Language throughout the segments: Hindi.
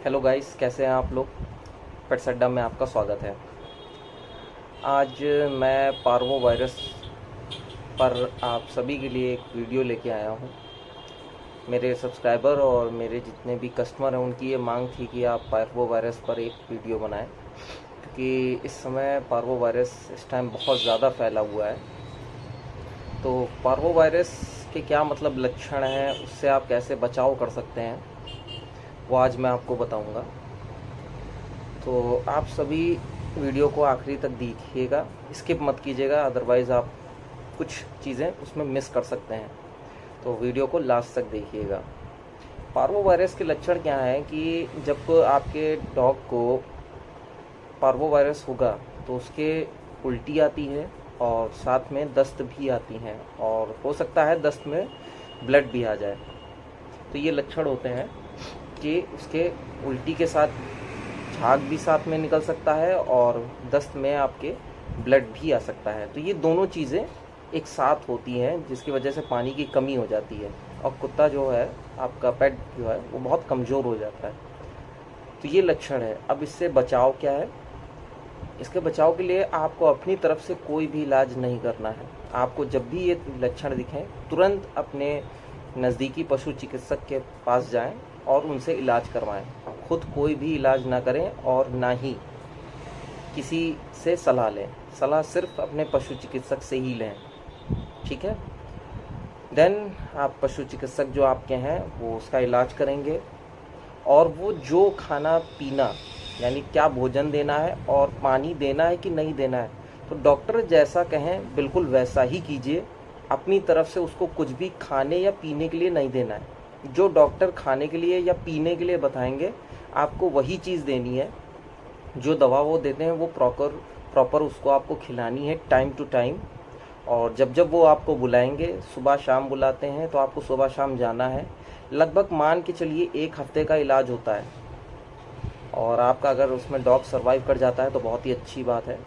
हेलो गाइस, कैसे हैं आप लोग। पेट्स अड्डा में आपका स्वागत है। आज मैं पार्वो वायरस पर आप सभी के लिए एक वीडियो लेके आया हूं। मेरे सब्सक्राइबर और मेरे जितने भी कस्टमर हैं उनकी ये मांग थी कि आप पार्वो वायरस पर एक वीडियो बनाएं, क्योंकि इस समय पार्वो वायरस इस टाइम बहुत ज़्यादा फैला हुआ है। तो पार्वो वायरस के क्या मतलब लक्षण हैं, उससे आप कैसे बचाव कर सकते हैं, वो आज मैं आपको बताऊंगा। तो आप सभी वीडियो को आखिरी तक देखिएगा, स्किप मत कीजिएगा, अदरवाइज़ आप कुछ चीज़ें उसमें मिस कर सकते हैं। तो वीडियो को लास्ट तक देखिएगा। पार्वो वायरस के लक्षण क्या हैं कि जब आपके डॉग को पार्वो वायरस होगा तो उसके उल्टी आती है और साथ में दस्त भी आती हैं, और हो सकता है दस्त में ब्लड भी आ जाए। तो ये लक्षण होते हैं कि उसके उल्टी के साथ झाग भी साथ में निकल सकता है और दस्त में आपके ब्लड भी आ सकता है। तो ये दोनों चीज़ें एक साथ होती हैं, जिसकी वजह से पानी की कमी हो जाती है और कुत्ता जो है, आपका पेट जो है, वो बहुत कमज़ोर हो जाता है। तो ये लक्षण है। अब इससे बचाव क्या है? इसके बचाव के लिए आपको अपनी तरफ से कोई भी इलाज नहीं करना है। आपको जब भी ये लक्षण दिखें, तुरंत अपने नज़दीकी पशु चिकित्सक के पास जाएं और उनसे इलाज करवाएं। खुद कोई भी इलाज ना करें और ना ही किसी से सलाह लें। सलाह सिर्फ अपने पशु चिकित्सक से ही लें, ठीक है। देन आप पशु चिकित्सक जो आपके हैं वो उसका इलाज करेंगे, और वो जो खाना पीना, यानी क्या भोजन देना है और पानी देना है कि नहीं देना है, तो डॉक्टर जैसा कहें बिल्कुल वैसा ही कीजिए। अपनी तरफ से उसको कुछ भी खाने या पीने के लिए नहीं देना है। जो डॉक्टर खाने के लिए या पीने के लिए बताएंगे, आपको वही चीज़ देनी है। जो दवा वो देते हैं वो प्रॉपर उसको आपको खिलानी है, टाइम टू टाइम। और जब जब वो आपको बुलाएंगे, सुबह शाम बुलाते हैं तो आपको सुबह शाम जाना है। लगभग मान के चलिए 1 हफ्ते का इलाज होता है, और आपका अगर उसमें डॉग सर्वाइव कर जाता है तो बहुत ही अच्छी बात है।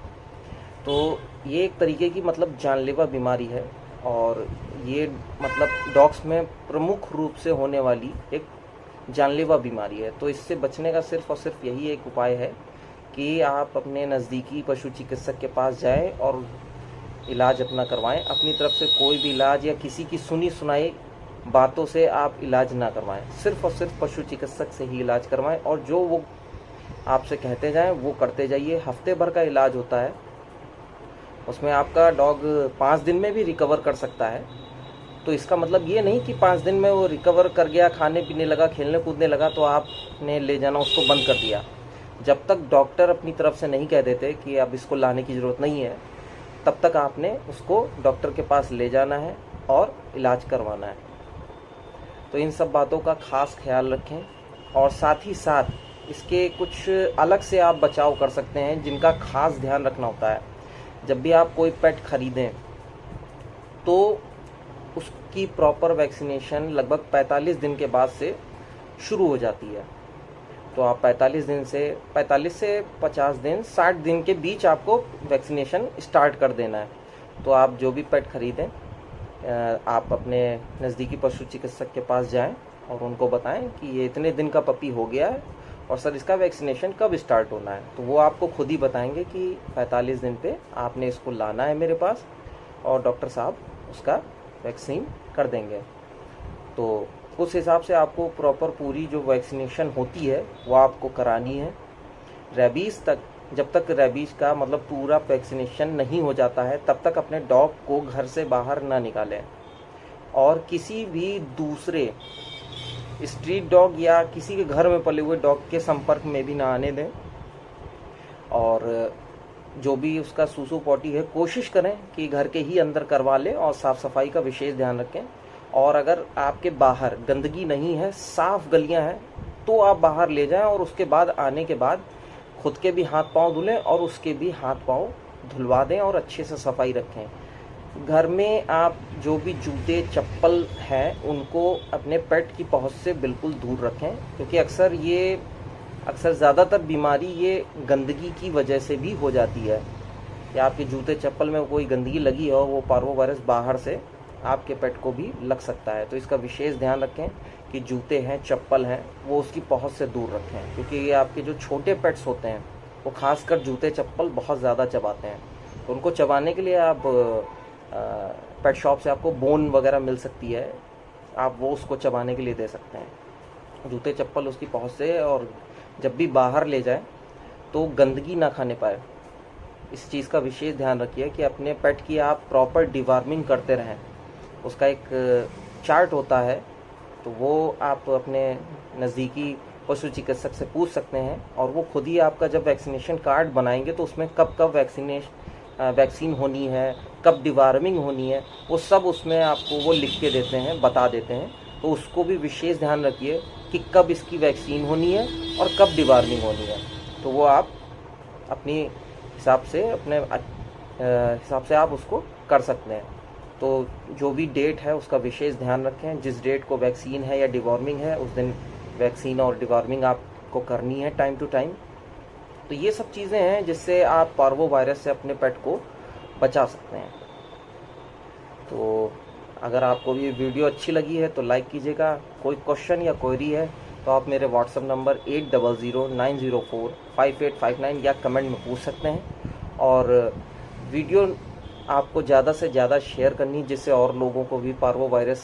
तो ये एक तरीके की मतलब जानलेवा बीमारी है, और ये मतलब डॉग्स में प्रमुख रूप से होने वाली एक जानलेवा बीमारी है। तो इससे बचने का सिर्फ और सिर्फ यही एक उपाय है कि आप अपने नज़दीकी पशु चिकित्सक के पास जाएं और इलाज अपना करवाएं। अपनी तरफ से कोई भी इलाज या किसी की सुनी सुनाई बातों से आप इलाज ना करवाएं। सिर्फ और सिर्फ पशु चिकित्सक से ही इलाज करवाएं, और जो वो आपसे कहते जाएं वो करते जाइए। हफ्ते भर का इलाज होता है, उसमें आपका डॉग 5 दिन में भी रिकवर कर सकता है। तो इसका मतलब ये नहीं कि 5 दिन में वो रिकवर कर गया, खाने पीने लगा, खेलने कूदने लगा, तो आपने ले जाना उसको बंद कर दिया। जब तक डॉक्टर अपनी तरफ से नहीं कह देते कि अब इसको लाने की ज़रूरत नहीं है, तब तक आपने उसको डॉक्टर के पास ले जाना है और इलाज करवाना है। तो इन सब बातों का खास ख्याल रखें, और साथ ही साथ इसके कुछ अलग से आप बचाव कर सकते हैं जिनका खास ध्यान रखना होता है। जब भी आप कोई पेट खरीदें तो उसकी प्रॉपर वैक्सीनेशन लगभग 45 दिन के बाद से शुरू हो जाती है। तो आप 45 से 50 दिन, 60 दिन के बीच आपको वैक्सीनेशन स्टार्ट कर देना है। तो आप जो भी पेट खरीदें, आप अपने नज़दीकी पशु चिकित्सक के पास जाएं और उनको बताएं कि ये इतने दिन का पपी हो गया है और सर इसका वैक्सीनेशन कब स्टार्ट होना है। तो वो आपको खुद ही बताएंगे कि 45 दिन पे आपने इसको लाना है मेरे पास, और डॉक्टर साहब उसका वैक्सीन कर देंगे। तो उस हिसाब से आपको प्रॉपर पूरी जो वैक्सीनेशन होती है वो आपको करानी है। रेबीज़ तक, जब तक रेबीज़ का मतलब पूरा वैक्सीनेशन नहीं हो जाता है, तब तक अपने डॉग को घर से बाहर ना निकालें, और किसी भी दूसरे स्ट्रीट डॉग या किसी के घर में पले हुए डॉग के संपर्क में भी ना आने दें। और जो भी उसका सूसू पॉटी है, कोशिश करें कि घर के ही अंदर करवा लें, और साफ़ सफाई का विशेष ध्यान रखें। और अगर आपके बाहर गंदगी नहीं है, साफ़ गलियां हैं, तो आप बाहर ले जाएं, और उसके बाद आने के बाद खुद के भी हाथ पांव धुलें और उसके भी हाथ पांव धुलवा दें, और अच्छे से सफाई रखें। घर में आप जो भी जूते चप्पल हैं उनको अपने पेट की पहुंच से बिल्कुल दूर रखें, क्योंकि अक्सर ज़्यादातर बीमारी ये गंदगी की वजह से भी हो जाती है। या आपके जूते चप्पल में कोई गंदगी लगी हो, वो पार्वो वायरस बाहर से आपके पेट को भी लग सकता है। तो इसका विशेष ध्यान रखें कि जूते हैं, चप्पल हैं, वो उसकी पहुंच से दूर रखें, क्योंकि ये आपके जो छोटे पेट्स होते हैं वो खासकर जूते चप्पल बहुत ज़्यादा चबाते हैं। तो उनको चबाने के लिए आप पेट शॉप से आपको बोन वगैरह मिल सकती है, आप वो उसको चबाने के लिए दे सकते हैं। जूते चप्पल उसकी पहुंच से, और जब भी बाहर ले जाए तो गंदगी ना खाने पाए, इस चीज़ का विशेष ध्यान रखिए कि अपने पेट की आप प्रॉपर डिवॉर्मिंग करते रहें। उसका एक चार्ट होता है, तो वो आप अपने नज़दीकी पशु चिकित्सक से पूछ सकते हैं, और वो खुद ही आपका जब वैक्सीनेशन कार्ड बनाएंगे तो उसमें कब कब वैक्सीन होनी है, कब डिवॉर्मिंग होनी है, वो सब उसमें आपको वो लिख के देते हैं, बता देते हैं। तो उसको भी विशेष ध्यान रखिए कि कब इसकी वैक्सीन होनी है और कब डिवॉर्मिंग होनी है। तो वो आप अपनी हिसाब से, अपने हिसाब से आप उसको कर सकते हैं। तो जो भी डेट है उसका विशेष ध्यान रखें, जिस डेट को वैक्सीन है या डिवॉर्मिंग है उस दिन वैक्सीन और डिवॉर्मिंग आपको करनी है टाइम टू टाइम। तो ये सब चीज़ें हैं जिससे आप पार्वो वायरस से अपने पेट को बचा सकते हैं। तो अगर आपको ये वीडियो अच्छी लगी है तो लाइक कीजिएगा। कोई क्वेश्चन या क्वेरी है तो आप मेरे व्हाट्सएप नंबर 8009045859 या कमेंट में पूछ सकते हैं। और वीडियो आपको ज़्यादा से ज़्यादा शेयर करनी, जिससे और लोगों को भी पार्वो वायरस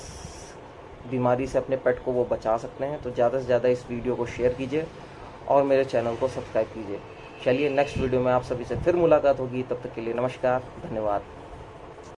बीमारी से अपने पेट को वो बचा सकते हैं। तो ज़्यादा से ज़्यादा इस वीडियो को शेयर कीजिए और मेरे चैनल को सब्सक्राइब कीजिए। चलिए नेक्स्ट वीडियो में आप सभी से फिर मुलाकात होगी, तब तक के लिए नमस्कार, धन्यवाद।